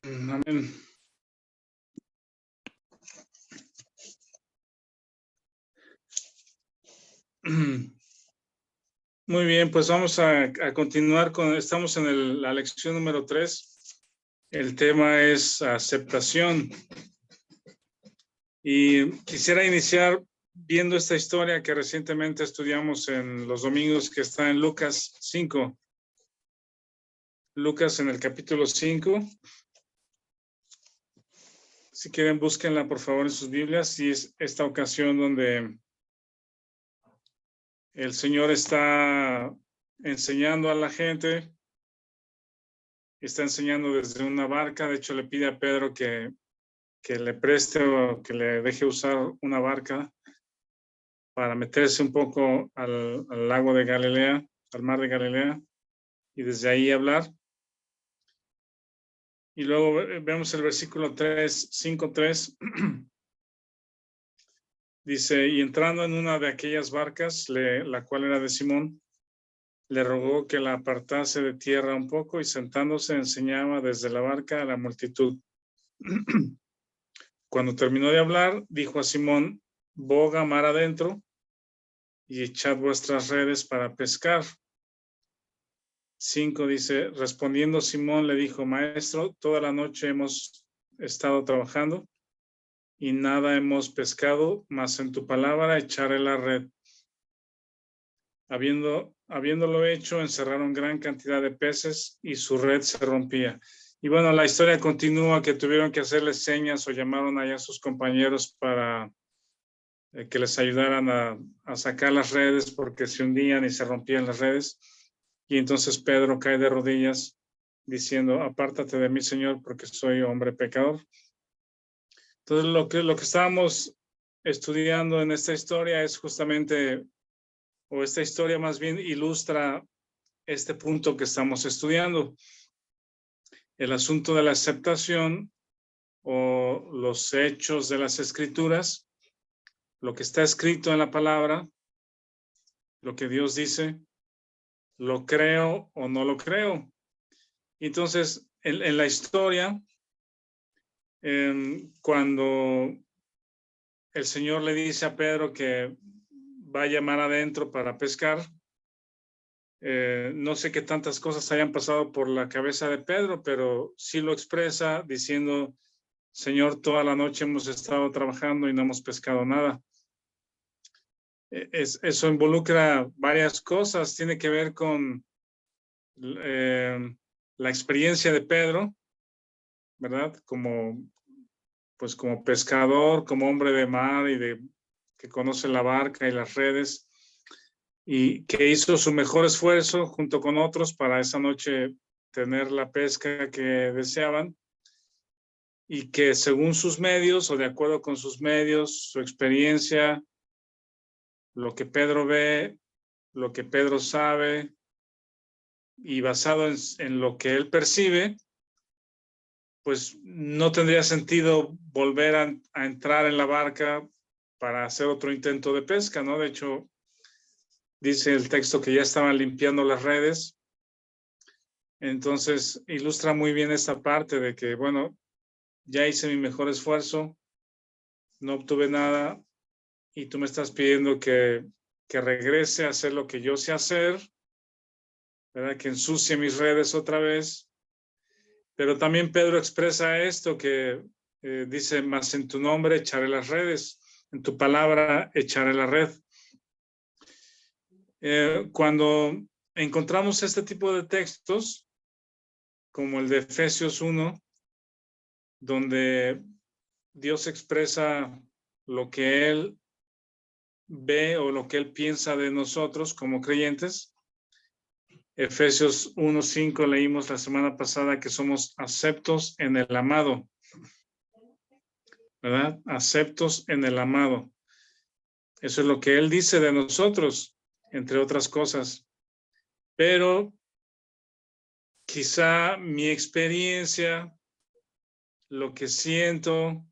Amén. Muy bien, pues vamos a continuar estamos en la lección número 3. El tema es aceptación. Y quisiera iniciar viendo esta historia que recientemente estudiamos en los domingos, que está en Lucas 5. Lucas en el capítulo 5. Si quieren, búsquenla por favor en sus Biblias. Y es esta ocasión donde el Señor está enseñando a la gente. Está enseñando desde una barca. De hecho, le pide a Pedro que le preste o que le deje usar una barca para meterse un poco al lago de Galilea, al mar de Galilea, y desde ahí hablar. Y luego vemos el versículo 5:3. Dice, y entrando en una de aquellas barcas, la cual era de Simón, le rogó que la apartase de tierra un poco, y sentándose enseñaba desde la barca a la multitud. Cuando terminó de hablar, dijo a Simón, boga mar adentro y echad vuestras redes para pescar. 5 dice, respondiendo Simón le dijo, maestro, toda la noche hemos estado trabajando y nada hemos pescado, mas en tu palabra echaré la red. Habiéndolo hecho, encerraron gran cantidad de peces y su red se rompía. Y bueno, la historia continúa, que tuvieron que hacerles señas o llamaron allá a sus compañeros para que les ayudaran a sacar las redes, porque se hundían y se rompían las redes. Y entonces Pedro cae de rodillas diciendo, apártate de mí, Señor, porque soy hombre pecador. Entonces lo que estábamos estudiando en esta historia es justamente, o esta historia más bien ilustra este punto que estamos estudiando, el asunto de la aceptación o los hechos de las escrituras, lo que está escrito en la palabra, lo que Dios dice, lo creo o no lo creo. Entonces, en la historia, cuando el Señor le dice a Pedro que va a llamar adentro para pescar, no sé qué tantas cosas hayan pasado por la cabeza de Pedro, pero sí lo expresa diciendo, Señor, toda la noche hemos estado trabajando y no hemos pescado nada. Eso involucra varias cosas, tiene que ver con la experiencia de Pedro, ¿verdad? Como pescador, como hombre de mar y que conoce la barca y las redes, y que hizo su mejor esfuerzo junto con otros para esa noche tener la pesca que deseaban, y que según sus medios o de acuerdo con sus medios, su experiencia, lo que Pedro ve, lo que Pedro sabe, y basado en lo que él percibe, pues no tendría sentido volver a entrar en la barca para hacer otro intento de pesca, ¿no? De hecho, dice el texto que ya estaban limpiando las redes. Entonces, ilustra muy bien esta parte de que, bueno, ya hice mi mejor esfuerzo, no obtuve nada, y tú me estás pidiendo que regrese a hacer lo que yo sé hacer, ¿verdad? Que ensucie mis redes otra vez. Pero también Pedro expresa esto que dice, más en tu nombre echaré las redes, en tu palabra echaré la red. Cuando encontramos este tipo de textos, como el de Efesios 1, donde Dios expresa lo que Él ve o lo que Él piensa de nosotros como creyentes. Efesios 1:5 leímos la semana pasada que somos aceptos en el amado, ¿verdad? Aceptos en el amado. Eso es lo que Él dice de nosotros, entre otras cosas. Pero quizá mi experiencia, lo que siento,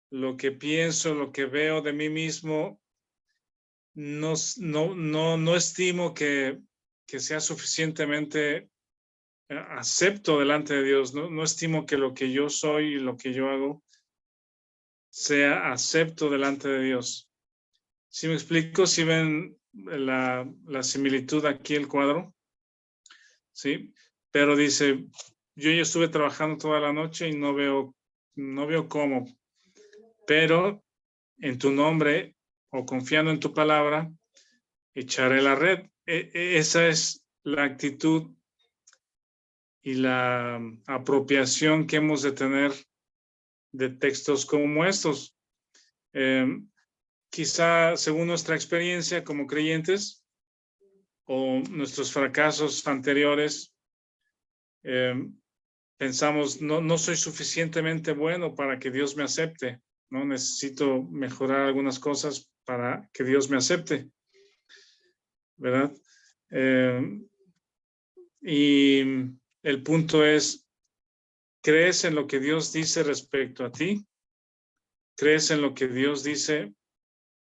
lo que pienso, lo que veo de mí mismo, no estimo que sea suficientemente acepto delante de Dios. No estimo que lo que yo soy y lo que yo hago sea acepto delante de Dios. Si me explico, si ven la similitud aquí, el cuadro, ¿sí? Pero dice, yo ya estuve trabajando toda la noche y no veo cómo, pero en tu nombre o confiando en tu palabra, echaré la red. Esa es la actitud y la apropiación que hemos de tener de textos como estos. Quizá según nuestra experiencia como creyentes o nuestros fracasos anteriores, pensamos, no soy suficientemente bueno para que Dios me acepte, ¿no? Necesito mejorar algunas cosas para que Dios me acepte, ¿verdad? Y el punto es, ¿crees en lo que Dios dice respecto a ti? ¿Crees en lo que Dios dice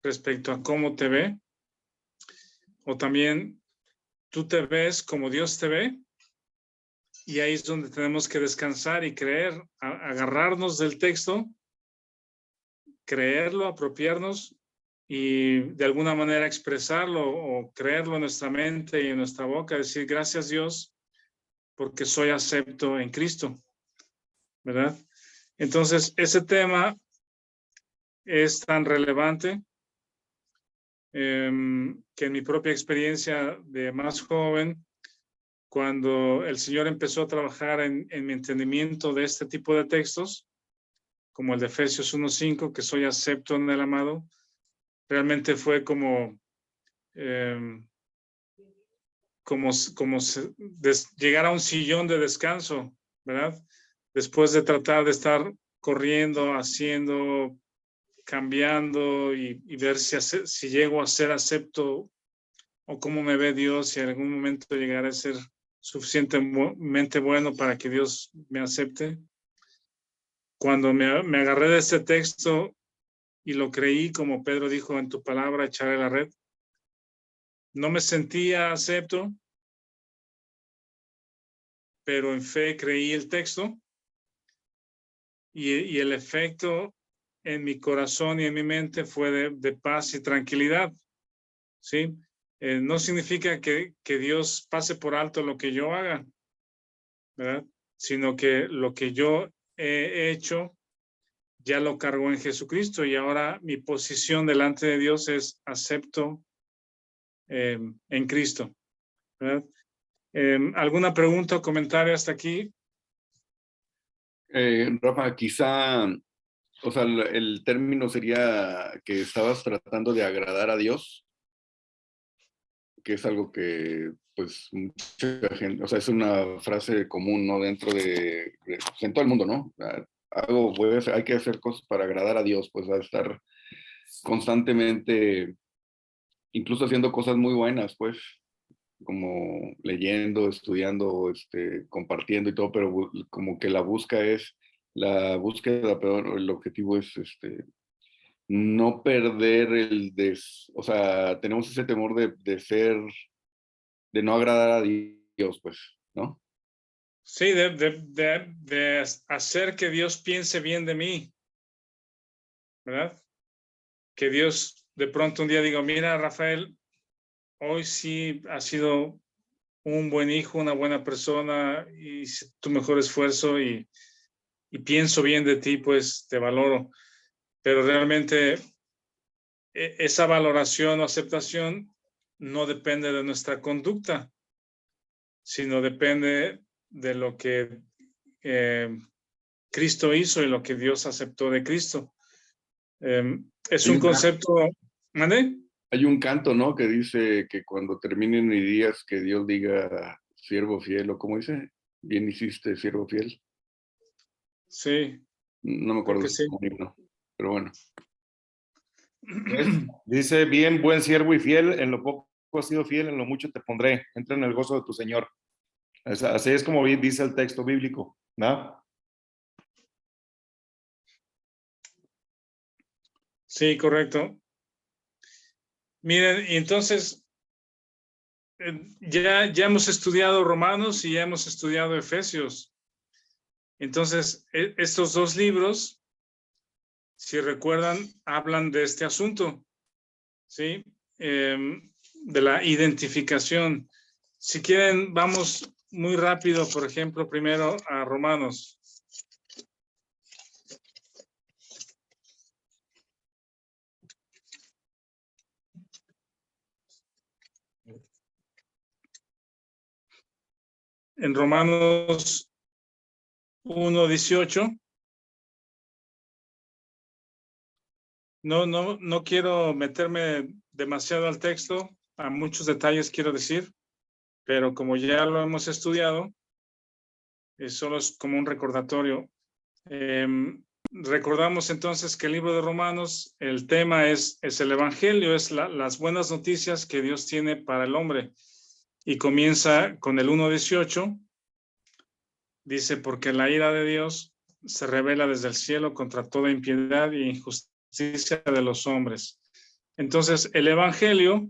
respecto a cómo te ve? O también, ¿tú te ves como Dios te ve? Y ahí es donde tenemos que descansar y creer, agarrarnos del texto, creerlo, apropiarnos y de alguna manera expresarlo o creerlo en nuestra mente y en nuestra boca, decir gracias Dios porque soy acepto en Cristo, ¿verdad? Entonces, ese tema es tan relevante que en mi propia experiencia de más joven, cuando el Señor empezó a trabajar en mi entendimiento de este tipo de textos, como el de Efesios 1:5, que soy acepto en el amado, realmente fue como llegar a un sillón de descanso, ¿verdad? Después de tratar de estar corriendo, haciendo, cambiando y ver si llego a ser acepto o cómo me ve Dios, si en algún momento llegaré a ser suficientemente bueno para que Dios me acepte. Cuando me agarré de este texto y lo creí, como Pedro dijo, en tu palabra echaré la red, no me sentía acepto, pero en fe creí el texto y el efecto en mi corazón y en mi mente fue de paz y tranquilidad, ¿sí? No significa que Dios pase por alto lo que yo haga, ¿verdad? Sino que lo que yo he hecho ya lo cargó en Jesucristo y ahora mi posición delante de Dios es acepto en Cristo, ¿verdad? ¿Alguna pregunta o comentario hasta aquí? Rafa, quizá, o sea, el término sería que estabas tratando de agradar a Dios, que es algo que, pues, mucha gente, o sea, es una frase común, ¿no? Dentro pues, en todo el mundo, ¿no? Pues, hay que hacer cosas para agradar a Dios, pues, a estar constantemente, incluso haciendo cosas muy buenas, pues, como leyendo, estudiando, compartiendo y todo, pero como que la búsqueda, pero el objetivo es no perder o sea, tenemos ese temor de no agradar a Dios, pues, ¿no? Sí, de hacer que Dios piense bien de mí, ¿verdad? Que Dios de pronto un día diga, mira, Rafael, hoy sí has sido un buen hijo, una buena persona, y tu mejor esfuerzo y pienso bien de ti, pues te valoro. Pero realmente esa valoración o aceptación no depende de nuestra conducta, sino depende de lo que Cristo hizo y lo que Dios aceptó de Cristo. Es Hay un un, can- concepto, ¿mande? hay un canto, ¿no? Que dice que cuando terminen mis días, que Dios diga, siervo fiel, o como dice, bien hiciste, siervo fiel. Sí, No me creo acuerdo que si sí. es un himno, pero bueno. Pues, dice, bien, buen siervo y fiel, en lo poco has sido fiel, en lo mucho te pondré. Entra en el gozo de tu Señor. Así es como dice el texto bíblico, ¿no? Sí, correcto. Miren, y entonces ya hemos estudiado Romanos y ya hemos estudiado Efesios. Entonces, estos dos libros, si recuerdan, hablan de este asunto, ¿sí? De la identificación. Si quieren, vamos muy rápido, por ejemplo, primero a Romanos. En Romanos 1:18. No quiero meterme demasiado al texto, a muchos detalles quiero decir, pero como ya lo hemos estudiado, solo es como un recordatorio. Recordamos entonces que el libro de Romanos, el tema es el Evangelio, es las buenas noticias que Dios tiene para el hombre. Y comienza con el 1:18. Dice, porque la ira de Dios se revela desde el cielo contra toda impiedad e injusticia de los hombres. Entonces, el Evangelio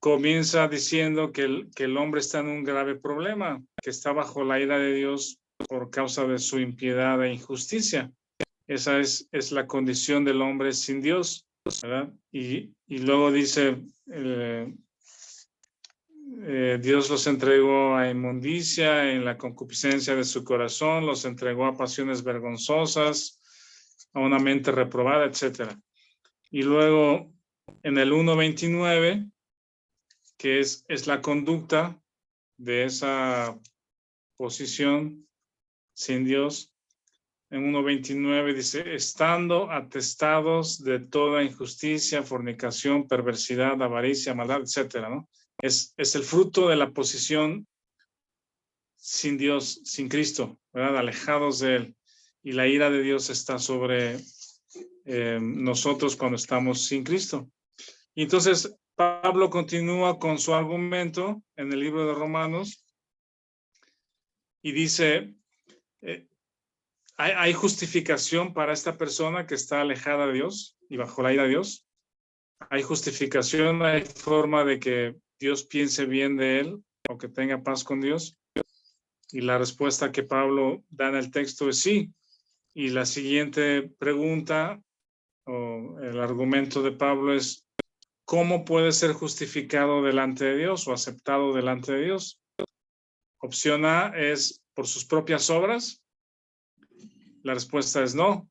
comienza diciendo que el hombre está en un grave problema, que está bajo la ira de Dios por causa de su impiedad e injusticia. Esa es la condición del hombre sin Dios, ¿verdad? Y luego dice, Dios los entregó a inmundicia en la concupiscencia de su corazón, los entregó a pasiones vergonzosas, a una mente reprobada, etc. Y luego en el 1:29, que es la conducta de esa posición sin Dios, en 1:29 dice, estando atestados de toda injusticia, fornicación, perversidad, avaricia, maldad, etcétera, ¿no? Es el fruto de la posición sin Dios, sin Cristo, ¿verdad? Alejados de Él. Y la ira de Dios está sobre nosotros cuando estamos sin Cristo. Y entonces Pablo continúa con su argumento en el libro de Romanos y dice, ¿hay justificación para esta persona que está alejada de Dios y bajo la ira de Dios? ¿Hay justificación? ¿Hay forma de que Dios piense bien de él o que tenga paz con Dios? Y la respuesta que Pablo da en el texto es sí. Y la siguiente pregunta o el argumento de Pablo es, ¿cómo puede ser justificado delante de Dios o aceptado delante de Dios? Opción A es por sus propias obras. La respuesta es no,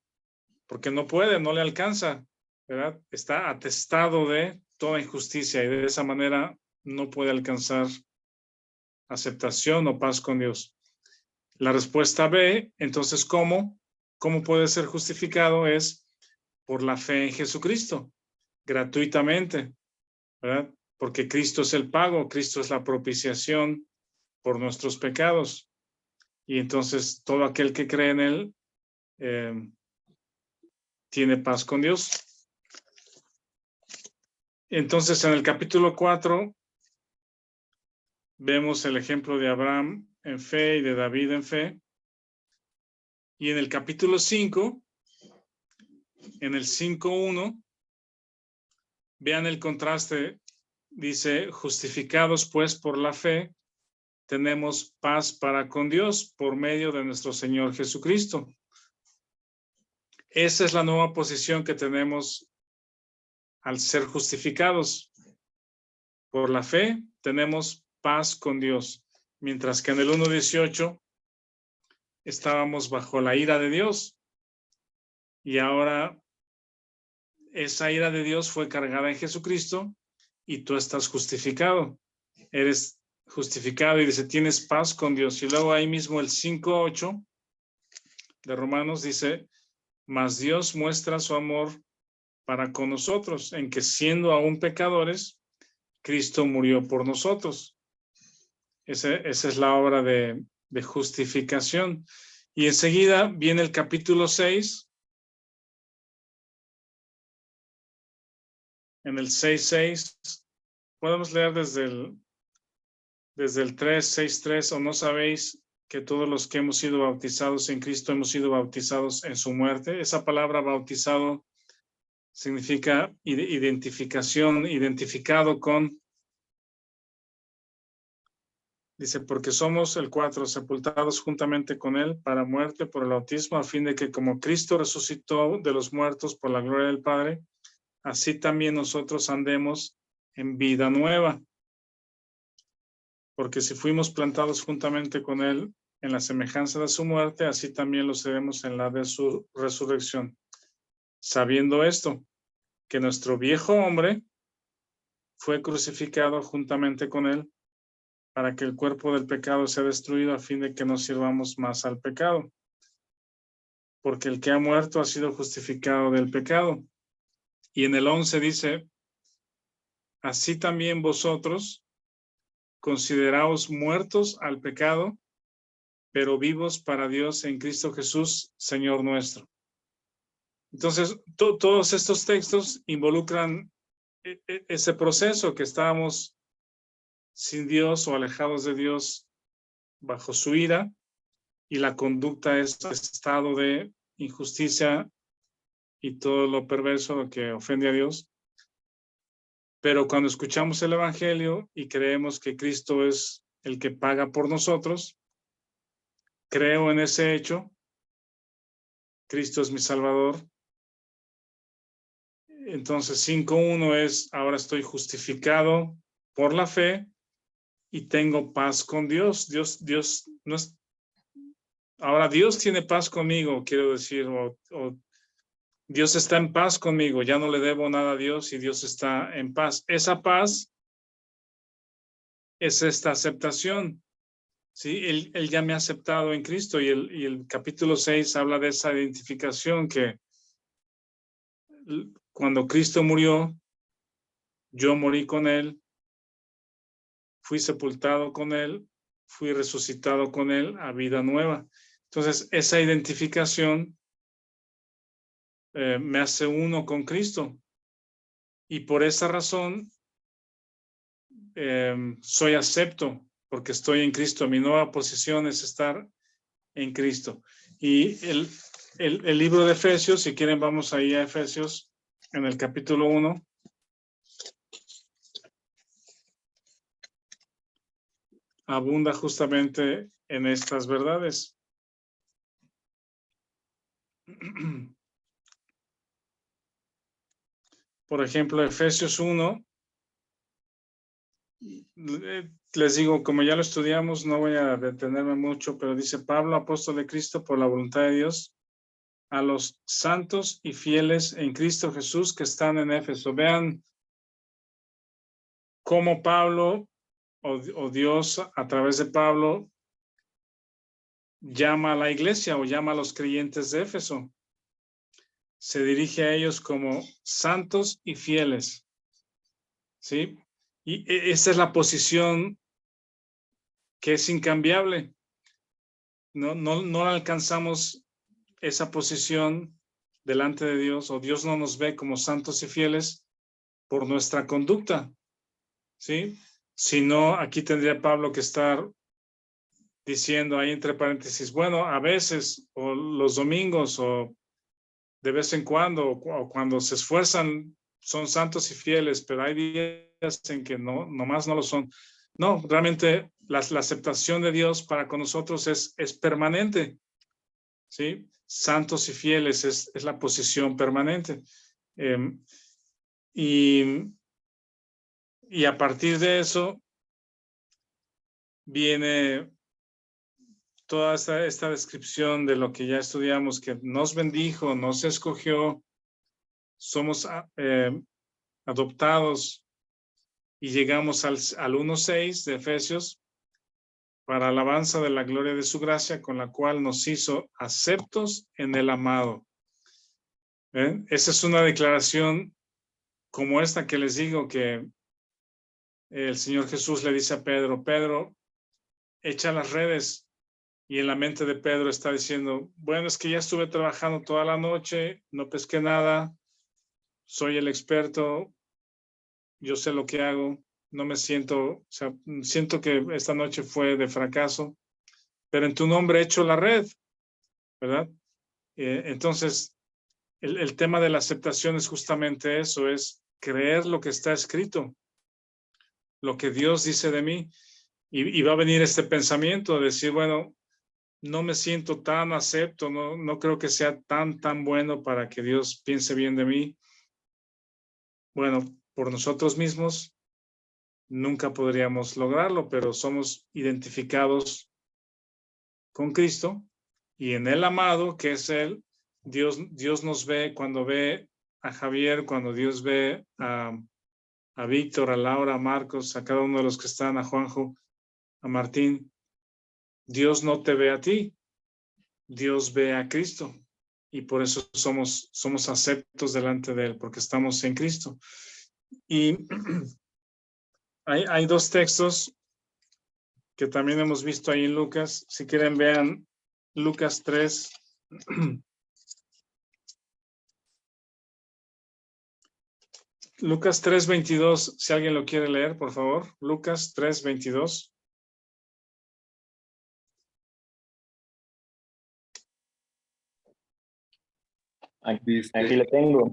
porque no puede, no le alcanza, ¿verdad? Está atestado de toda injusticia y de esa manera no puede alcanzar aceptación o paz con Dios. La respuesta B, entonces, ¿cómo puede ser justificado? Es por la fe en Jesucristo, gratuitamente, ¿verdad? Porque Cristo es el pago, Cristo es la propiciación por nuestros pecados. Y entonces todo aquel que cree en Él tiene paz con Dios. Entonces, en el capítulo 4 vemos el ejemplo de Abraham en fe y de David en fe. Y en el capítulo 5, en el 5:1, vean el contraste. Dice, justificados pues por la fe, tenemos paz para con Dios por medio de nuestro Señor Jesucristo. Esa es la nueva posición que tenemos al ser justificados. Por la fe tenemos paz con Dios, mientras que en el 1:18 estábamos bajo la ira de Dios y ahora esa ira de Dios fue cargada en Jesucristo y tú estás justificado. Eres justificado y dice, tienes paz con Dios. Y luego ahí mismo el 5:8 de Romanos dice, mas Dios muestra su amor para con nosotros, en que siendo aún pecadores, Cristo murió por nosotros. Esa es la obra de justificación. Y enseguida viene el capítulo 6. En el 6:6, podemos leer desde el 3:6:3, o no sabéis que todos los que hemos sido bautizados en Cristo hemos sido bautizados en su muerte. Esa palabra bautizado significa identificación, identificado con Dice, porque somos el 4, sepultados juntamente con él para muerte por el bautismo, a fin de que como Cristo resucitó de los muertos por la gloria del Padre, así también nosotros andemos en vida nueva. Porque si fuimos plantados juntamente con él en la semejanza de su muerte, así también lo seremos en la de su resurrección. Sabiendo esto, que nuestro viejo hombre fue crucificado juntamente con él, para que el cuerpo del pecado sea destruido, a fin de que no sirvamos más al pecado. Porque el que ha muerto ha sido justificado del pecado. Y en el 11 dice, así también vosotros consideraos muertos al pecado, pero vivos para Dios en Cristo Jesús, Señor nuestro. Entonces, todos estos textos involucran ese proceso que estábamos sin Dios o alejados de Dios bajo su ira, y la conducta es estado de injusticia y todo lo perverso, lo que ofende a Dios. Pero cuando escuchamos el Evangelio y creemos que Cristo es el que paga por nosotros, creo en ese hecho, Cristo es mi Salvador. Entonces 5.1 es, ahora estoy justificado por la fe y tengo paz con Dios. Dios no es, ahora Dios tiene paz conmigo, quiero decir, o Dios está en paz conmigo, ya no le debo nada a Dios y Dios está en paz. Esa paz es esta aceptación, ¿sí? Él ya me ha aceptado en Cristo, y el capítulo 6 habla de esa identificación, que cuando Cristo murió, yo morí con él, fui sepultado con él, fui resucitado con él a vida nueva. Entonces, esa identificación me hace uno con Cristo, y por esa razón soy acepto, porque estoy en Cristo. Mi nueva posición es estar en Cristo. Y el libro de Efesios, si quieren vamos ahí a Efesios en el capítulo 1. Abunda justamente en estas verdades. Por ejemplo, Efesios 1, les digo, como ya lo estudiamos, no voy a detenerme mucho, pero dice: Pablo, apóstol de Cristo, por la voluntad de Dios, a los santos y fieles en Cristo Jesús que están en Éfeso. Vean cómo Pablo o Dios a través de Pablo llama a la iglesia o llama a los creyentes de Éfeso. Se dirige a ellos como santos y fieles, ¿sí? Y esa es la posición que es incambiable. No alcanzamos esa posición delante de Dios, o Dios no nos ve como santos y fieles por nuestra conducta, ¿sí? Si no, aquí tendría Pablo que estar diciendo ahí entre paréntesis, bueno, a veces, o los domingos, o de vez en cuando, o cuando se esfuerzan, son santos y fieles, pero hay días en que no, nomás no lo son. No, realmente la aceptación de Dios para con nosotros es permanente, ¿sí? Santos y fieles es la posición permanente. Y a partir de eso viene toda esta descripción de lo que ya estudiamos, que nos bendijo, nos escogió, somos adoptados, y llegamos al 1:6 de Efesios, para alabanza de la gloria de su gracia, con la cual nos hizo aceptos en el amado. Esa es una declaración como esta que les digo, que el Señor Jesús le dice a Pedro: Pedro, echa las redes. Y en la mente de Pedro está diciendo: bueno, es que ya estuve trabajando toda la noche, no pesqué nada, soy el experto, yo sé lo que hago, no me siento, o sea, siento que esta noche fue de fracaso, pero en tu nombre echo la red, ¿verdad? Entonces, el tema de la aceptación es justamente eso, es creer lo que está escrito, lo que Dios dice de mí. Y va a venir este pensamiento de decir, bueno, no me siento tan acepto, no creo que sea tan bueno para que Dios piense bien de mí. Bueno, por nosotros mismos nunca podríamos lograrlo, pero somos identificados con Cristo y en el amado, que es Él, Dios nos ve cuando ve a Javier, cuando Dios ve a Víctor, a Laura, a Marcos, a cada uno de los que están, a Juanjo, a Martín. Dios no te ve a ti, Dios ve a Cristo y por eso somos aceptos delante de Él, porque estamos en Cristo. Y hay dos textos que también hemos visto ahí en Lucas. Si quieren, vean Lucas 3. Lucas 3:22, si alguien lo quiere leer, por favor. Lucas 3:22. Aquí lo tengo.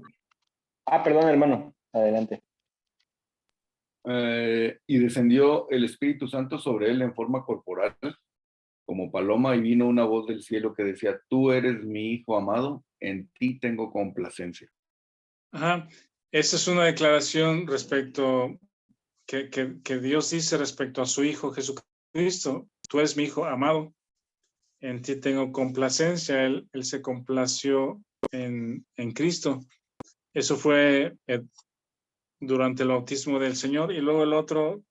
Perdón, hermano. Adelante. Y descendió el Espíritu Santo sobre él en forma corporal, como paloma, y vino una voz del cielo que decía, tú eres mi Hijo amado, en ti tengo complacencia. Ajá. Esa es una declaración respecto que Dios dice respecto a su Hijo Jesucristo. Tú eres mi Hijo amado, en ti tengo complacencia. Él se complació en Cristo. Eso fue durante el bautismo del Señor. Y luego el otro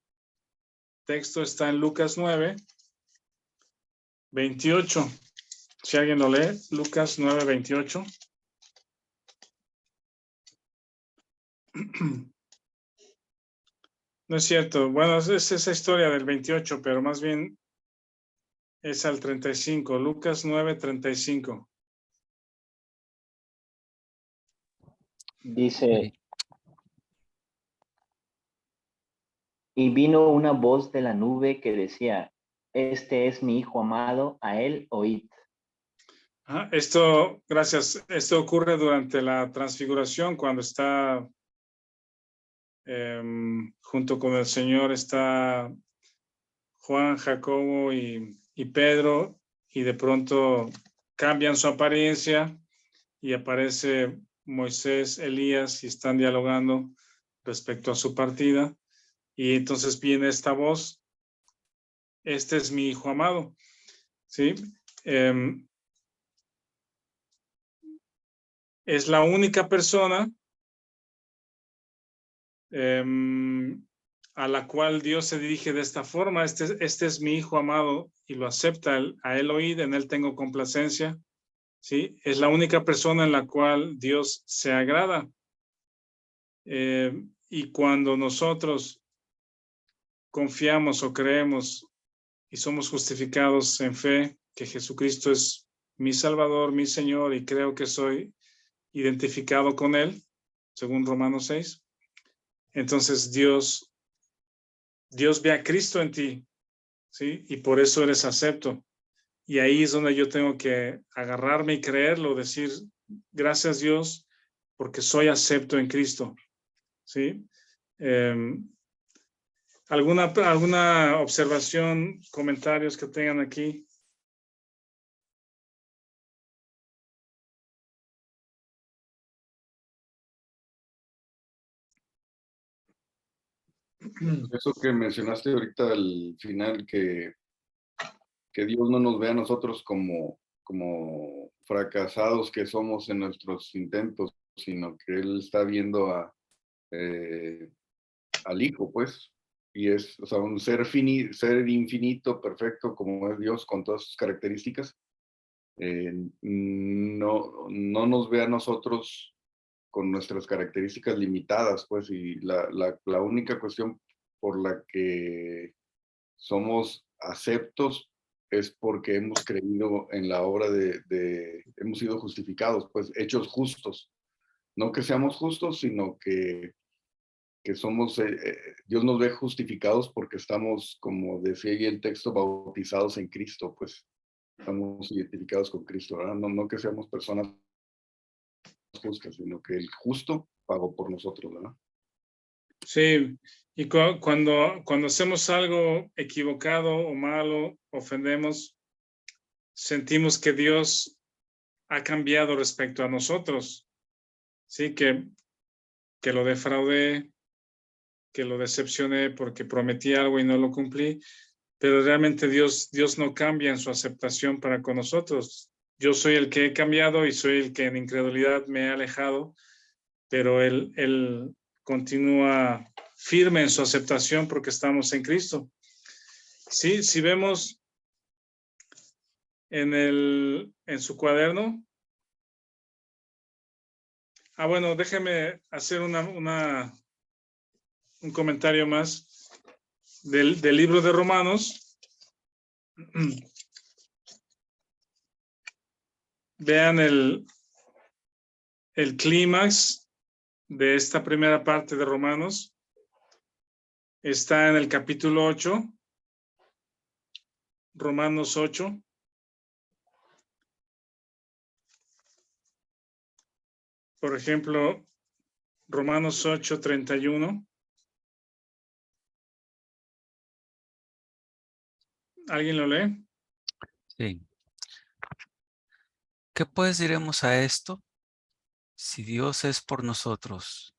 texto está en Lucas 9:28. Si alguien lo lee, Lucas 9:28. No es cierto. Bueno, es esa historia del 28, pero más bien es al 35. Lucas 9:35. Dice, y vino una voz de la nube que decía, este es mi Hijo amado, a él oíd. Gracias. Esto ocurre durante la transfiguración, cuando está junto con el Señor, está Juan, Jacobo y Pedro, y de pronto cambian su apariencia y aparece Moisés, Elías, y están dialogando respecto a su partida. Y entonces viene esta voz, este es mi Hijo amado, ¿sí? Es la única persona a la cual Dios se dirige de esta forma. Este es mi Hijo amado, y lo acepta. A él oíd, en él tengo complacencia. ¿Sí? Es la única persona en la cual Dios se agrada. Y cuando nosotros confiamos o creemos y somos justificados en fe que Jesucristo es mi Salvador, mi Señor, y creo que soy identificado con Él, según Romanos 6, entonces Dios ve a Cristo en ti, ¿sí? Y por eso eres acepto. Y ahí es donde yo tengo que agarrarme y creerlo, decir, gracias Dios, porque soy acepto en Cristo, ¿sí? ¿Alguna observación, comentarios que tengan aquí? Eso que mencionaste ahorita al final, que Dios no nos ve a nosotros como fracasados que somos en nuestros intentos, sino que Él está viendo al Hijo, pues, y es, o sea, un ser infinito, perfecto, como es Dios, con todas sus características. No nos ve a nosotros con nuestras características limitadas, pues, y la única cuestión por la que somos aceptos es porque hemos creído en la obra hemos sido justificados, pues, hechos justos. No que seamos justos, sino que somos, Dios nos ve justificados porque estamos, como decía ahí el texto, bautizados en Cristo, pues, estamos identificados con Cristo, ¿verdad? No que seamos personas justas, sino que el justo pagó por nosotros, ¿verdad? Sí, y cuando hacemos algo equivocado o malo, ofendemos, sentimos que Dios ha cambiado respecto a nosotros, sí, que lo defraudé, que lo decepcioné porque prometí algo y no lo cumplí, pero realmente Dios no cambia en su aceptación para con nosotros. Yo soy el que he cambiado y soy el que en incredulidad me he alejado, pero Él continúa firme en su aceptación porque estamos en Cristo. Sí, si vemos en su cuaderno. Bueno, déjeme hacer un comentario más del libro de Romanos. Vean el clímax de esta primera parte de Romanos. Está en el capítulo 8, Romanos 8. Por ejemplo, Romanos 8:31. ¿Alguien lo lee? Sí. ¿Qué pues diremos a esto? Si Dios es por nosotros,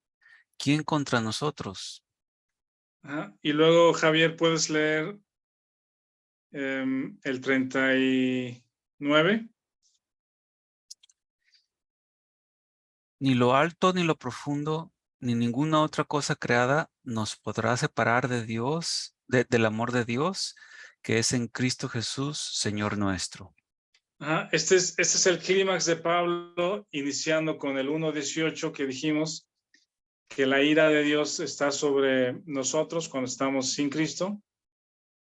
¿quién contra nosotros? Y luego, Javier, ¿puedes leer el 39? Ni lo alto ni lo profundo, ni ninguna otra cosa creada nos podrá separar de Dios, del amor de Dios, que es en Cristo Jesús, Señor nuestro. Este es el clímax de Pablo, iniciando con el 1:18 que dijimos que la ira de Dios está sobre nosotros cuando estamos sin Cristo,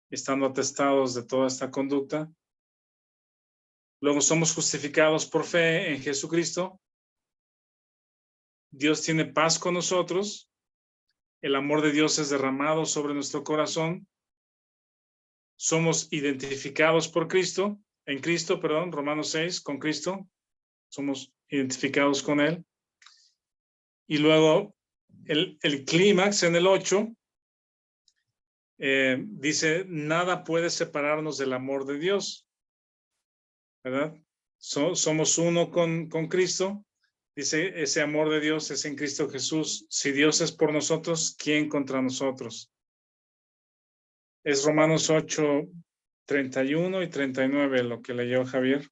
estando atestados de toda esta conducta. Luego somos justificados por fe en Jesucristo. Dios tiene paz con nosotros. El amor de Dios es derramado sobre nuestro corazón. Somos identificados por Cristo, Romanos 6, con Cristo. Somos identificados con Él. Y luego el clímax en el 8 dice, nada puede separarnos del amor de Dios, ¿verdad? Somos uno con Cristo. Dice, ese amor de Dios es en Cristo Jesús. Si Dios es por nosotros, ¿quién contra nosotros? Es Romanos 8:31 y 39 lo que leyó Javier.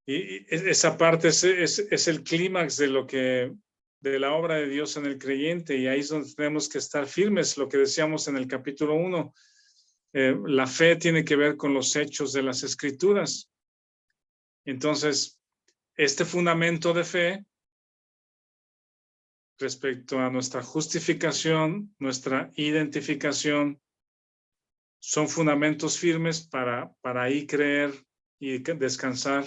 Y esa parte es el clímax de la obra de Dios en el creyente, y ahí es donde tenemos que estar firmes, lo que decíamos en el capítulo 1. La fe tiene que ver con los hechos de las Escrituras. Entonces, este fundamento de fe respecto a nuestra justificación, nuestra identificación, son fundamentos firmes para ahí creer y descansar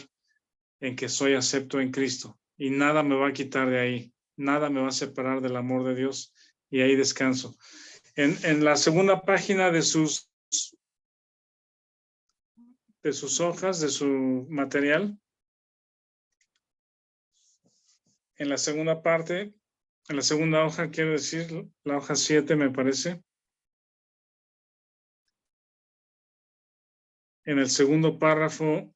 en que soy acepto en Cristo, y nada me va a quitar de ahí, nada me va a separar del amor de Dios, y ahí descanso. En la segunda página de sus hojas, de su material, en la segunda parte, en la segunda hoja, quiero decir, la hoja 7 me parece, en el segundo párrafo,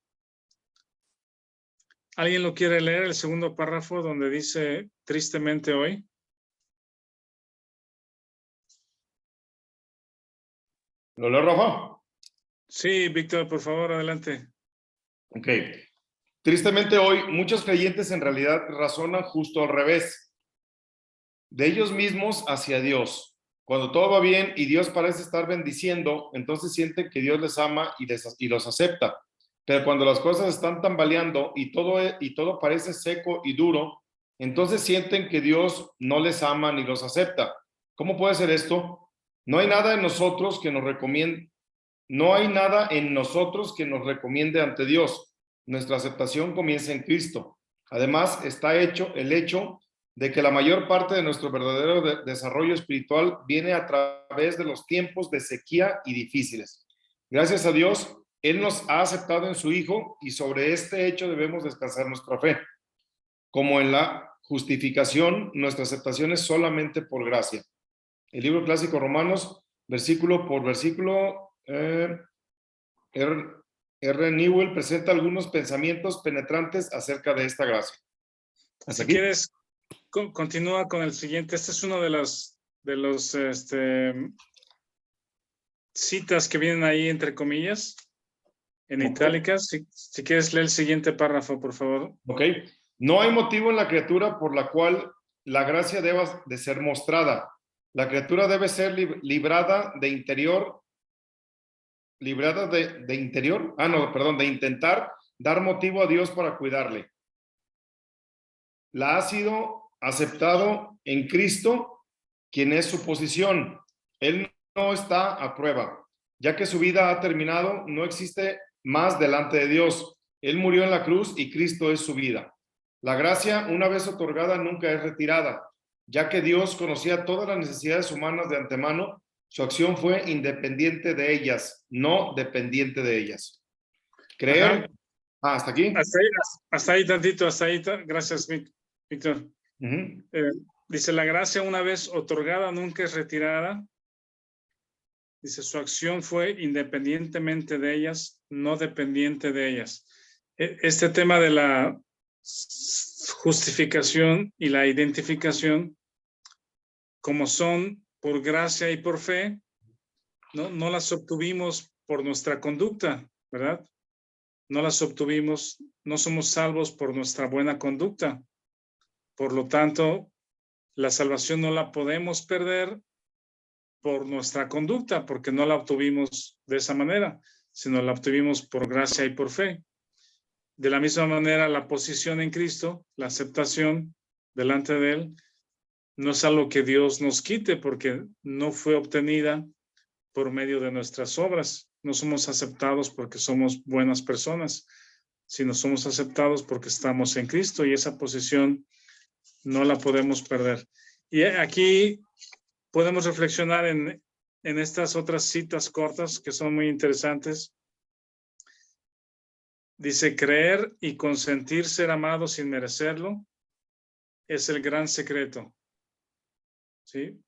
¿alguien lo quiere leer? El segundo párrafo donde dice, tristemente hoy. ¿Lo leo, Rafa? Sí, Víctor, por favor, adelante. Ok. Tristemente hoy, muchos creyentes en realidad razonan justo al revés. De ellos mismos hacia Dios. Cuando todo va bien y Dios parece estar bendiciendo, entonces sienten que Dios les ama y los acepta. Pero cuando las cosas están tambaleando y todo parece seco y duro, entonces sienten que Dios no les ama ni los acepta. ¿Cómo puede ser esto? No hay nada en nosotros que nos recomiende, no hay nada en nosotros que nos recomiende ante Dios. Nuestra aceptación comienza en Cristo. Además, está hecho el hecho de que la mayor parte de nuestro verdadero desarrollo espiritual viene a través de los tiempos de sequía y difíciles. Gracias a Dios, Él nos ha aceptado en su Hijo y sobre este hecho debemos descansar nuestra fe. como en la justificación, nuestra aceptación es solamente por gracia. El libro clásico Romanos, versículo por versículo, R. Newell presenta algunos pensamientos penetrantes acerca de esta gracia. Si quieres, continúa con el siguiente. Este es uno de los citas que vienen ahí entre comillas, en itálicas. Si quieres leer el siguiente párrafo, por favor. Ok. No hay motivo en la criatura por la cual la gracia deba de ser mostrada. La criatura debe ser librada de interior. Librada de interior. De intentar dar motivo a Dios para cuidarle. La ha sido aceptado en Cristo, quien es su posición. Él no está a prueba, ya que su vida ha terminado, no existe más delante de Dios. Él murió en la cruz y Cristo es su vida. La gracia, una vez otorgada, nunca es retirada, ya que Dios conocía todas las necesidades humanas de antemano. Su acción fue independiente de ellas, no dependiente de ellas. Creer. ¿Hasta aquí? Hasta ahí tantito, hasta ahí. Gracias, Víctor. Dice, la gracia una vez otorgada nunca es retirada. Dice, su acción fue independientemente de ellas, no dependiente de ellas. Este tema de la justificación y la identificación, como son por gracia y por fe, no las obtuvimos por nuestra conducta, ¿verdad? No las obtuvimos, no somos salvos por nuestra buena conducta. Por lo tanto, la salvación no la podemos perder por nuestra conducta, porque no la obtuvimos de esa manera, sino la obtuvimos por gracia y por fe. De la misma manera, la posición en Cristo, la aceptación delante de Él, no es algo que Dios nos quite, porque no fue obtenida por medio de nuestras obras. No somos aceptados porque somos buenas personas, sino somos aceptados porque estamos en Cristo, y esa posición no la podemos perder. Y aquí podemos reflexionar en estas otras citas cortas que son muy interesantes. Dice, creer y consentir ser amado sin merecerlo es el gran secreto. ¿Sí?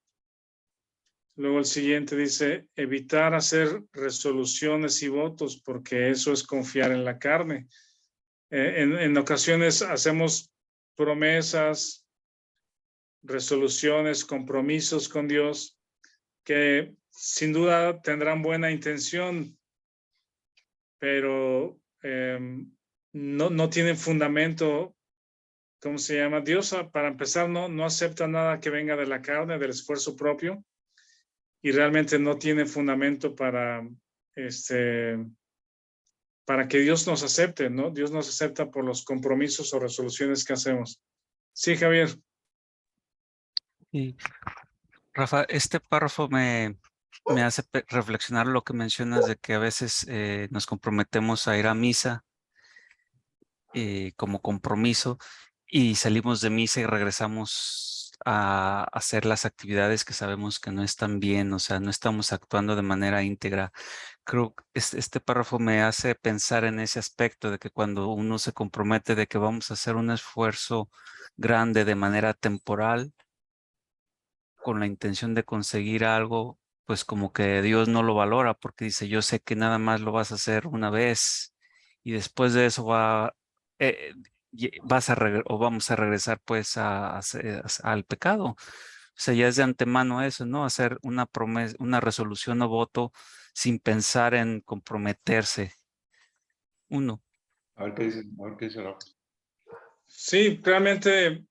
Luego el siguiente dice, evitar hacer resoluciones y votos, porque eso es confiar en la carne. En ocasiones hacemos promesas, resoluciones, compromisos con Dios, que sin duda tendrán buena intención, pero no tienen fundamento. ¿Cómo se llama? Dios, para empezar, no acepta nada que venga de la carne, del esfuerzo propio, y realmente no tiene fundamento para que Dios nos acepte, ¿no? Dios nos acepta por los compromisos o resoluciones que hacemos. Sí, Javier. Sí. Rafa, este párrafo me hace reflexionar lo que mencionas de que a veces nos comprometemos a ir a misa como compromiso, y salimos de misa y regresamos a hacer las actividades que sabemos que no están bien, o sea, no estamos actuando de manera íntegra. Creo que este párrafo me hace pensar en ese aspecto de que cuando uno se compromete de que vamos a hacer un esfuerzo grande de manera temporal, con la intención de conseguir algo, pues como que Dios no lo valora, porque dice, yo sé que nada más lo vas a hacer una vez y después de eso vamos a regresar pues al pecado. O sea, ya es de antemano eso, ¿no? Hacer una promesa, una resolución o voto sin pensar en comprometerse. Uno. A ver qué dice Rafa. Sí, realmente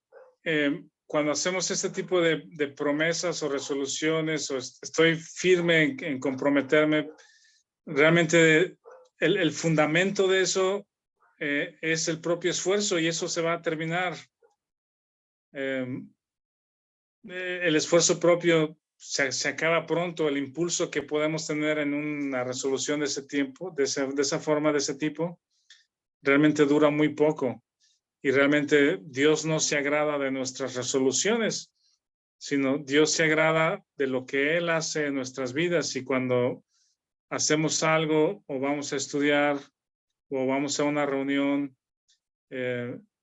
cuando hacemos este tipo de promesas o resoluciones, o estoy firme en comprometerme, realmente el fundamento de eso es el propio esfuerzo, y eso se va a terminar. El esfuerzo propio se acaba pronto. El impulso que podemos tener en una resolución de ese tiempo, de esa forma, de ese tipo, realmente dura muy poco. Y realmente Dios no se agrada de nuestras resoluciones, sino Dios se agrada de lo que Él hace en nuestras vidas. Y cuando hacemos algo, o vamos a estudiar, o vamos a una reunión,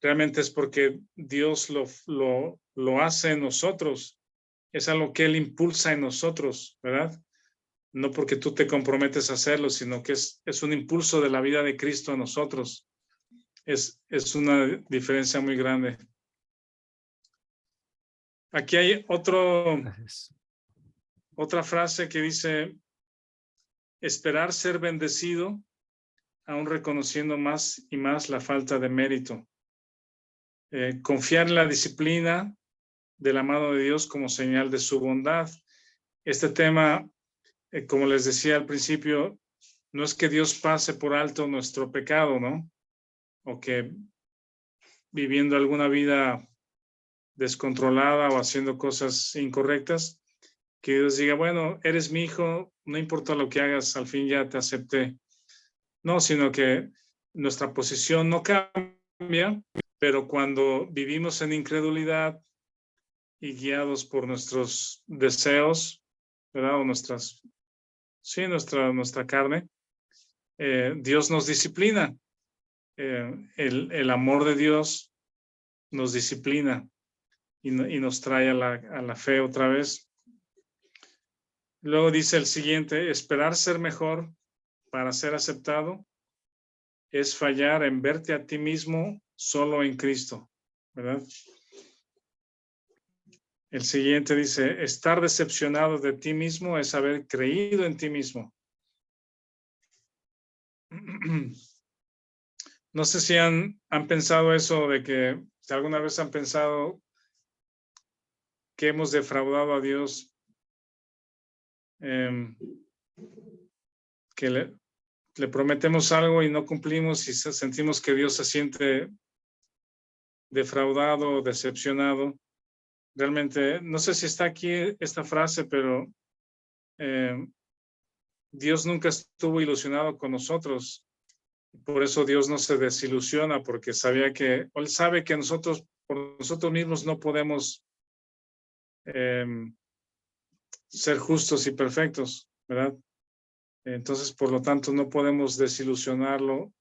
realmente es porque Dios lo hace en nosotros. Es algo que Él impulsa en nosotros, ¿verdad? No porque tú te comprometes a hacerlo, sino que es un impulso de la vida de Cristo en nosotros. Es una diferencia muy grande. Aquí hay Gracias. otra frase que dice, esperar ser bendecido, aún reconociendo más y más la falta de mérito. Confiar en la disciplina de la mano de Dios como señal de su bondad. Este tema, como les decía al principio, no es que Dios pase por alto nuestro pecado, ¿no? O que viviendo alguna vida descontrolada o haciendo cosas incorrectas, que Dios diga, bueno, eres mi hijo, no importa lo que hagas, al fin ya te acepté. No, sino que nuestra posición no cambia, pero cuando vivimos en incredulidad y guiados por nuestros deseos, ¿verdad? O nuestra carne, Dios nos disciplina. El amor de Dios nos disciplina y nos trae a la fe otra vez. Luego dice el siguiente, esperar ser mejor para ser aceptado es fallar en verte a ti mismo solo en Cristo, ¿verdad? El siguiente dice, estar decepcionado de ti mismo es haber creído en ti mismo. No sé si han pensado eso de que, si alguna vez han pensado que hemos defraudado a Dios, que le prometemos algo y no cumplimos y sentimos que Dios se siente defraudado o decepcionado. Realmente, no sé si está aquí esta frase, pero Dios nunca estuvo ilusionado con nosotros. Por eso Dios no se desilusiona, porque Él sabe que nosotros, por nosotros mismos, no podemos ser justos y perfectos, ¿verdad? Entonces, por lo tanto, no podemos desilusionarlo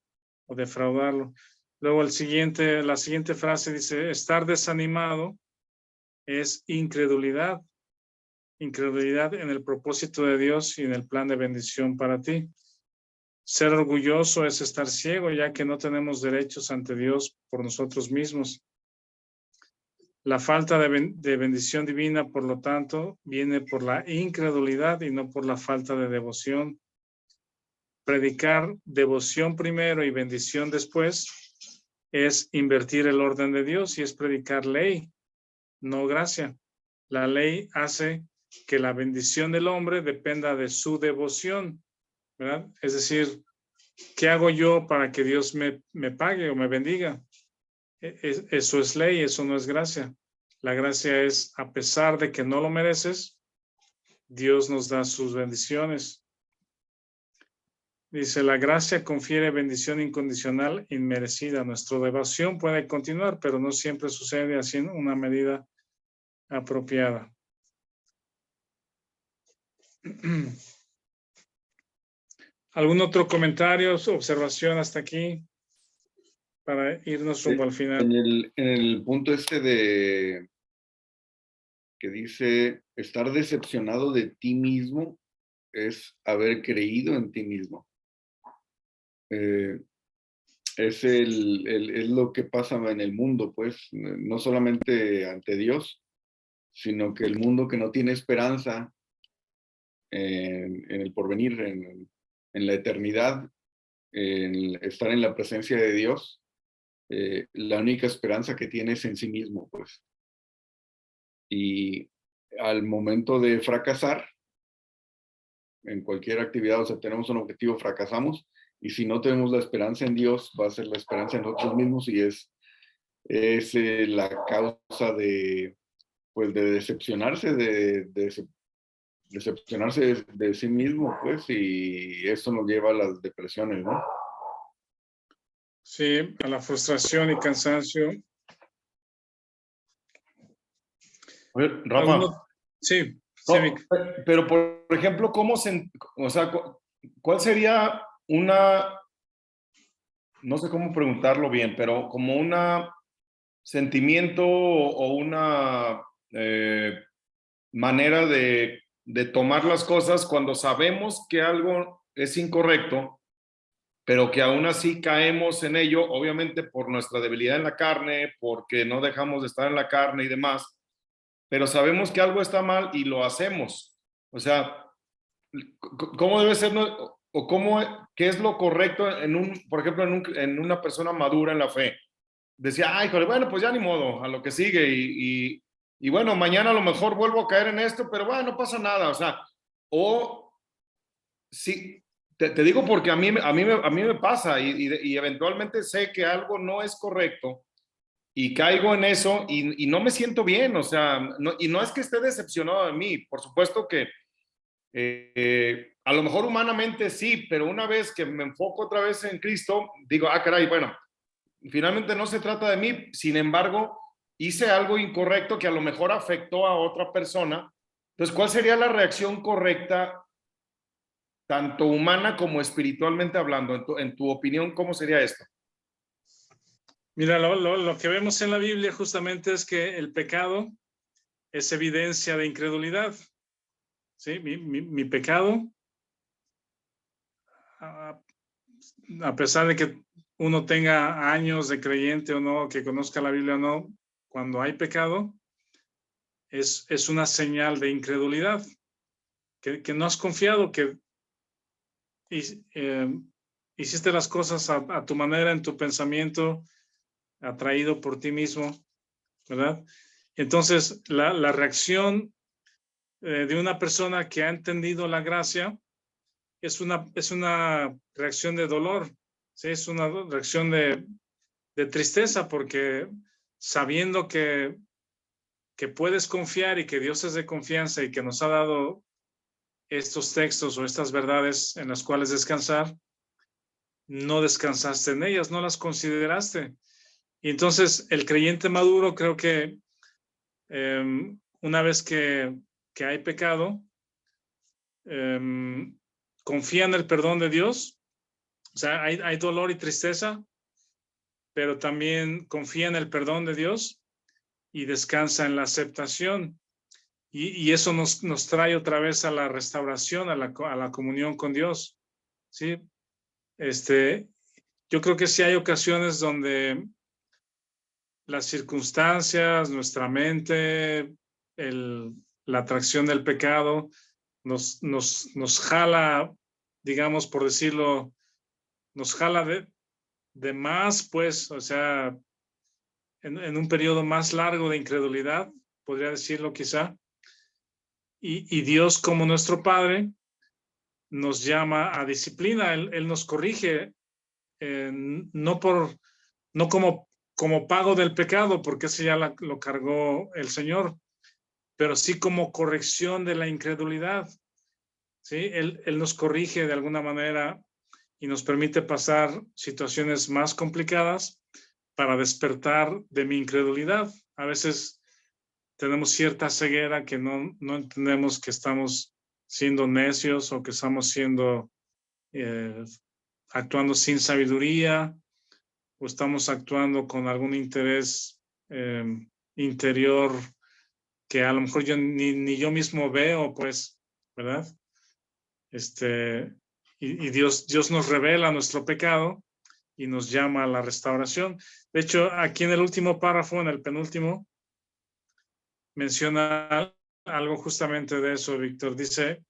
o defraudarlo. Luego la siguiente frase dice, estar desanimado es incredulidad. Incredulidad en el propósito de Dios y en el plan de bendición para ti. Ser orgulloso es estar ciego, ya que no tenemos derechos ante Dios por nosotros mismos. La falta de bendición divina, por lo tanto, viene por la incredulidad y no por la falta de devoción. Predicar devoción primero y bendición después es invertir el orden de Dios y es predicar ley, no gracia. La ley hace que la bendición del hombre dependa de su devoción, ¿verdad? Es decir, ¿qué hago yo para que Dios me pague o me bendiga? Eso es ley, eso no es gracia. La gracia es, a pesar de que no lo mereces, Dios nos da sus bendiciones. Dice, la gracia confiere bendición incondicional inmerecida. Nuestra devoción puede continuar, pero no siempre sucede así en una medida apropiada. ¿Algún otro comentario, observación hasta aquí? Para irnos rumbo al final. En el punto de que dice, estar decepcionado de ti mismo es haber creído en ti mismo. Es lo que pasa en el mundo, pues, no solamente ante Dios, sino que el mundo que no tiene esperanza en el porvenir, en la eternidad, en estar en la presencia de Dios, la única esperanza que tiene es en sí mismo, pues. Y al momento de fracasar en cualquier actividad, o sea, tenemos un objetivo, fracasamos, y si no tenemos la esperanza en Dios, va a ser la esperanza en nosotros mismos y es la causa de, pues, de decepcionarse, decepcionarse de sí mismo, pues, y eso nos lleva a las depresiones, ¿no? Sí, a la frustración y cansancio. A ver, Rafa. Sí, No, sí, Vic. pero por ejemplo, ¿cuál sería una no sé cómo preguntarlo bien, pero como un sentimiento o una manera de tomar las cosas cuando sabemos que algo es incorrecto, pero que aún así caemos en ello, obviamente por nuestra debilidad en la carne, porque no dejamos de estar en la carne y demás, pero sabemos que algo está mal y lo hacemos. O sea, ¿cómo debe ser, o qué es lo correcto por ejemplo, en una persona madura en la fe? Decía, ay, bueno, pues ya ni modo, a lo que sigue, y bueno, mañana a lo mejor vuelvo a caer en esto, pero bueno, no pasa nada, o sea, o sí, te digo porque a mí me pasa, y eventualmente sé que algo no es correcto, y caigo en eso, y no me siento bien, o sea, y no es que esté decepcionado de mí, por supuesto que a lo mejor humanamente sí, pero una vez que me enfoco otra vez en Cristo, digo, ah, caray, bueno, finalmente no se trata de mí, sin embargo, hice algo incorrecto que a lo mejor afectó a otra persona. Entonces, ¿cuál sería la reacción correcta, tanto humana como espiritualmente hablando? En tu opinión, ¿cómo sería esto? Mira, lo que vemos en la Biblia justamente es que el pecado es evidencia de incredulidad. ¿Sí? Mi pecado, a pesar de que uno tenga años de creyente o no, que conozca la Biblia o no, cuando hay pecado, es una señal de incredulidad, que no has confiado, que hiciste las cosas a tu manera, en tu pensamiento, atraído por ti mismo, ¿verdad? Entonces, la reacción de una persona que ha entendido la gracia es una reacción de dolor, ¿sí? Es una reacción de tristeza, porque sabiendo que puedes confiar y que Dios es de confianza y que nos ha dado estos textos o estas verdades en las cuales descansar, no descansaste en ellas, no las consideraste. Y entonces el creyente maduro, creo que una vez que hay pecado, confía en el perdón de Dios. O sea, hay dolor y tristeza, pero también confía en el perdón de Dios y descansa en la aceptación. Y eso nos trae otra vez a la restauración, a la comunión con Dios. ¿Sí? Yo creo que sí hay ocasiones donde las circunstancias, nuestra mente, la atracción del pecado nos jala, digamos, por decirlo, nos jala de más, pues, o sea, en un periodo más largo de incredulidad, podría decirlo quizá, y Dios, como nuestro Padre, nos llama a disciplina. Él nos corrige, no como pago del pecado, porque ese ya lo cargó el Señor, pero sí como corrección de la incredulidad. ¿Sí? Él nos corrige de alguna manera y nos permite pasar situaciones más complicadas para despertar de mi incredulidad. A veces tenemos cierta ceguera que no entendemos que estamos siendo necios o que estamos actuando sin sabiduría, o estamos actuando con algún interés interior que a lo mejor yo ni yo mismo veo, pues, ¿verdad? Y Dios nos revela nuestro pecado y nos llama a la restauración. De hecho, aquí en el último párrafo, en el penúltimo, menciona algo justamente de eso, Víctor. Dice,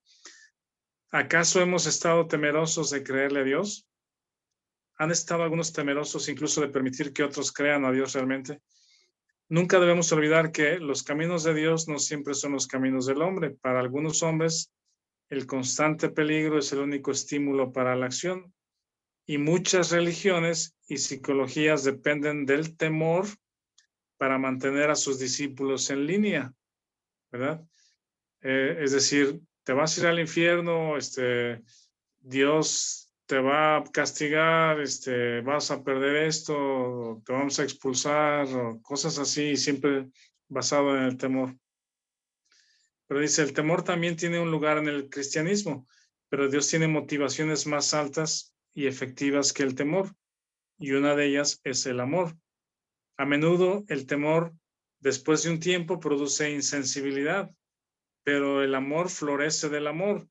¿acaso hemos estado temerosos de creerle a Dios? ¿Han estado algunos temerosos incluso de permitir que otros crean a Dios realmente? Nunca debemos olvidar que los caminos de Dios no siempre son los caminos del hombre. Para algunos hombres, el constante peligro es el único estímulo para la acción. Y muchas religiones y psicologías dependen del temor para mantener a sus discípulos en línea, ¿verdad? Es decir, te vas a ir al infierno, Dios te va a castigar, vas a perder esto, te vamos a expulsar, o cosas así, siempre basado en el temor. Pero dice, el temor también tiene un lugar en el cristianismo, pero Dios tiene motivaciones más altas y efectivas que el temor. y una de ellas es el amor. A menudo el temor, después de un tiempo, produce insensibilidad, pero el amor florece del amor.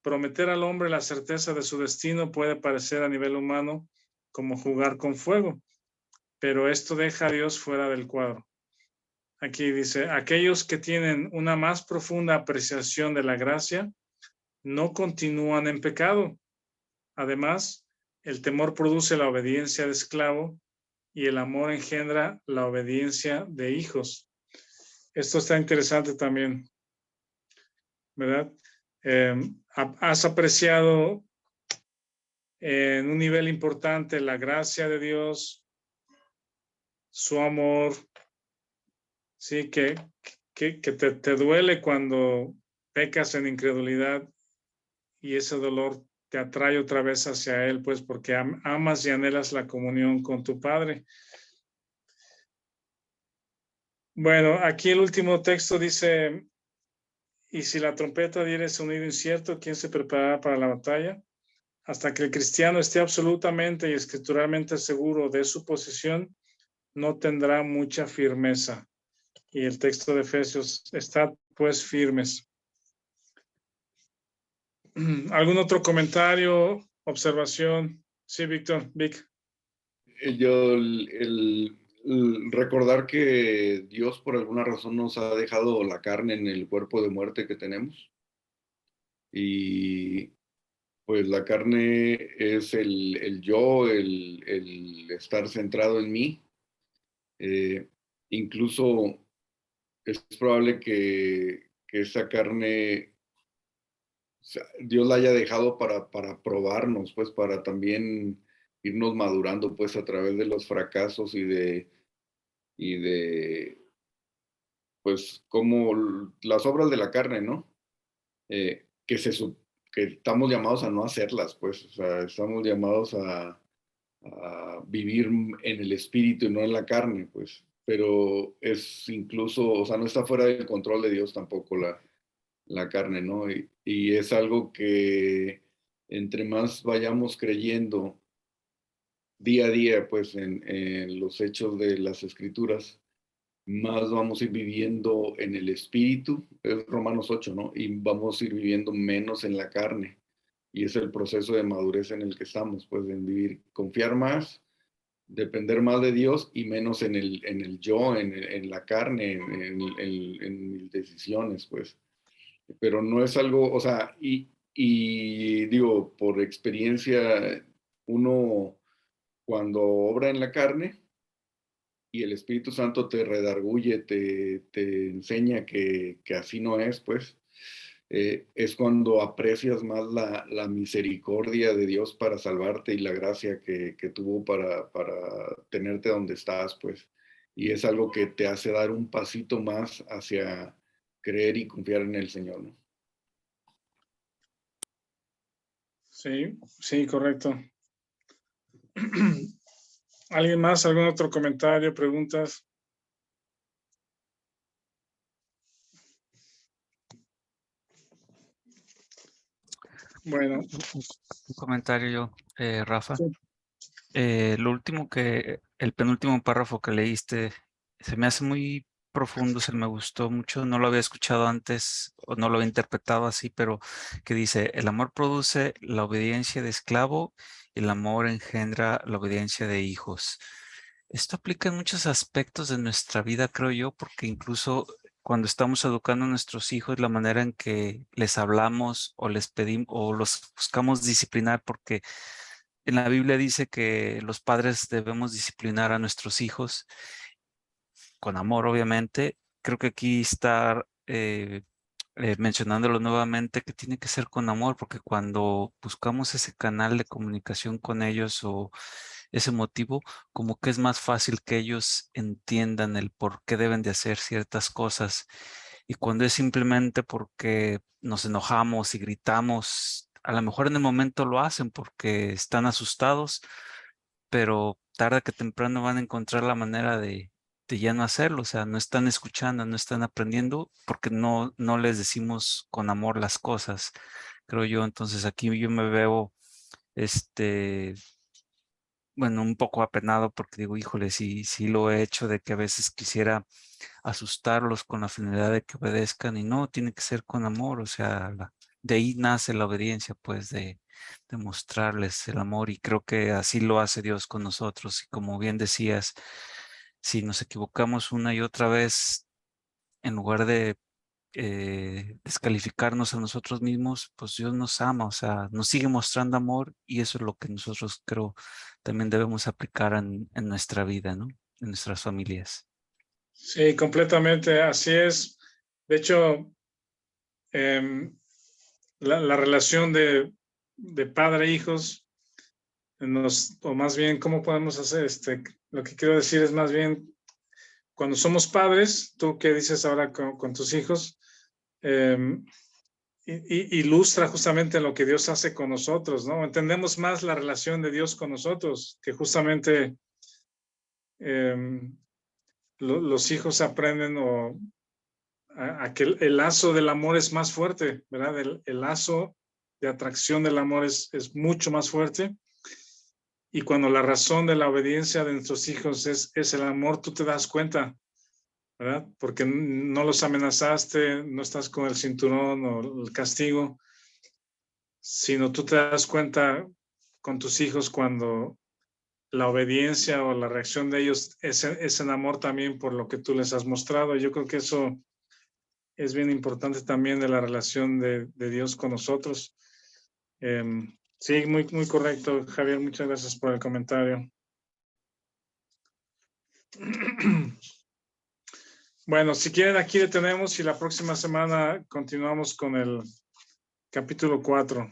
Prometer al hombre la certeza de su destino puede parecer a nivel humano como jugar con fuego, pero esto deja a Dios fuera del cuadro. Aquí dice, aquellos que tienen una más profunda apreciación de la gracia no continúan en pecado. Además, el temor produce la obediencia de esclavo y el amor engendra la obediencia de hijos. Esto está interesante también, ¿verdad? Has apreciado en un nivel importante la gracia de Dios, su amor, sí, que te duele cuando pecas en incredulidad y ese dolor te atrae otra vez hacia Él, pues porque amas y anhelas la comunión con tu Padre. Bueno, aquí el último texto dice, y si la trompeta diere sonido incierto, ¿quién se preparará para la batalla? Hasta que el cristiano esté absolutamente y escrituralmente seguro de su posición, no tendrá mucha firmeza. Y el texto de Efesios, está pues firmes. ¿Algún otro comentario, observación? Sí, Víctor, Vic. Yo, el recordar que Dios por alguna razón nos ha dejado la carne en el cuerpo de muerte que tenemos. Y pues la carne es el yo, el estar centrado en mí. Incluso es probable que esa carne Dios la haya dejado para probarnos, pues para también irnos madurando pues a través de los fracasos y de pues como las obras de la carne, ¿no? Que estamos llamados a no hacerlas, pues, o sea, estamos llamados a vivir en el espíritu y no en la carne, pues, pero es incluso, o sea, no está fuera del control de Dios tampoco la carne, ¿no? Y es algo que entre más vayamos creyendo día a día, pues, en los hechos de las escrituras, más vamos a ir viviendo en el espíritu, es Romanos 8, ¿no? Y vamos a ir viviendo menos en la carne. Y es el proceso de madurez en el que estamos, pues, en vivir, confiar más, depender más de Dios y menos en el yo, en la carne, en mis decisiones, pues. Pero no es algo, o sea, y digo, por experiencia, uno cuando obra en la carne, y el Espíritu Santo te redarguye, te enseña que así no es, pues, es cuando aprecias más la misericordia de Dios para salvarte y la gracia que tuvo para tenerte donde estás, pues. Y es algo que te hace dar un pasito más hacia creer y confiar en el Señor, ¿no? Sí, sí, correcto. ¿Alguien más? ¿Algún otro comentario, preguntas? Bueno. Un comentario yo, Rafa. Sí. Lo último el penúltimo párrafo que leíste, se me hace muy profundo, se me gustó mucho, no lo había escuchado antes o no lo había interpretado así, pero que dice, el amor produce la obediencia de esclavo y el amor engendra la obediencia de hijos. Esto aplica en muchos aspectos de nuestra vida, creo yo, porque incluso cuando estamos educando a nuestros hijos, la manera en que les hablamos o les pedimos o los buscamos disciplinar, porque en la Biblia dice que los padres debemos disciplinar a nuestros hijos con amor, obviamente. Creo que aquí está mencionándolo nuevamente que tiene que ser con amor, porque cuando buscamos ese canal de comunicación con ellos o ese motivo, como que es más fácil que ellos entiendan el por qué deben de hacer ciertas cosas. Y cuando es simplemente porque nos enojamos y gritamos, a lo mejor en el momento lo hacen porque están asustados, pero tarde que temprano van a encontrar la manera de ya no hacerlo, o sea, no están escuchando, no están aprendiendo porque no les decimos con amor las cosas, creo yo. Entonces aquí yo me veo, este, bueno, un poco apenado porque digo, híjole, sí lo he hecho, de que a veces quisiera asustarlos con la finalidad de que obedezcan, y no, tiene que ser con amor, o sea, de ahí nace la obediencia, pues de mostrarles el amor, y creo que así lo hace Dios con nosotros. Y como bien decías, si nos equivocamos una y otra vez, en lugar de descalificarnos a nosotros mismos, pues Dios nos ama, o sea, nos sigue mostrando amor, y eso es lo que nosotros creo también debemos aplicar en nuestra vida, ¿no? En nuestras familias. Sí, completamente, así es. De hecho, la relación de padre e hijos, o más bien, ¿cómo podemos hacer? Lo que quiero decir es más bien, cuando somos padres, tú que dices ahora con tus hijos, ilustra justamente lo que Dios hace con nosotros, ¿no? Entendemos más la relación de Dios con nosotros, que justamente los hijos aprenden a que el lazo del amor es más fuerte, ¿verdad? El lazo de atracción del amor es mucho más fuerte. Y cuando la razón de la obediencia de nuestros hijos es el amor, tú te das cuenta, ¿verdad? Porque no los amenazaste, no estás con el cinturón o el castigo, sino tú te das cuenta con tus hijos cuando la obediencia o la reacción de ellos es en amor también por lo que tú les has mostrado. Yo creo que eso es bien importante también de la relación de Dios con nosotros. Sí, muy, muy correcto, Javier. Muchas gracias por el comentario. Bueno, si quieren, aquí detenemos y la próxima semana continuamos con el capítulo 4.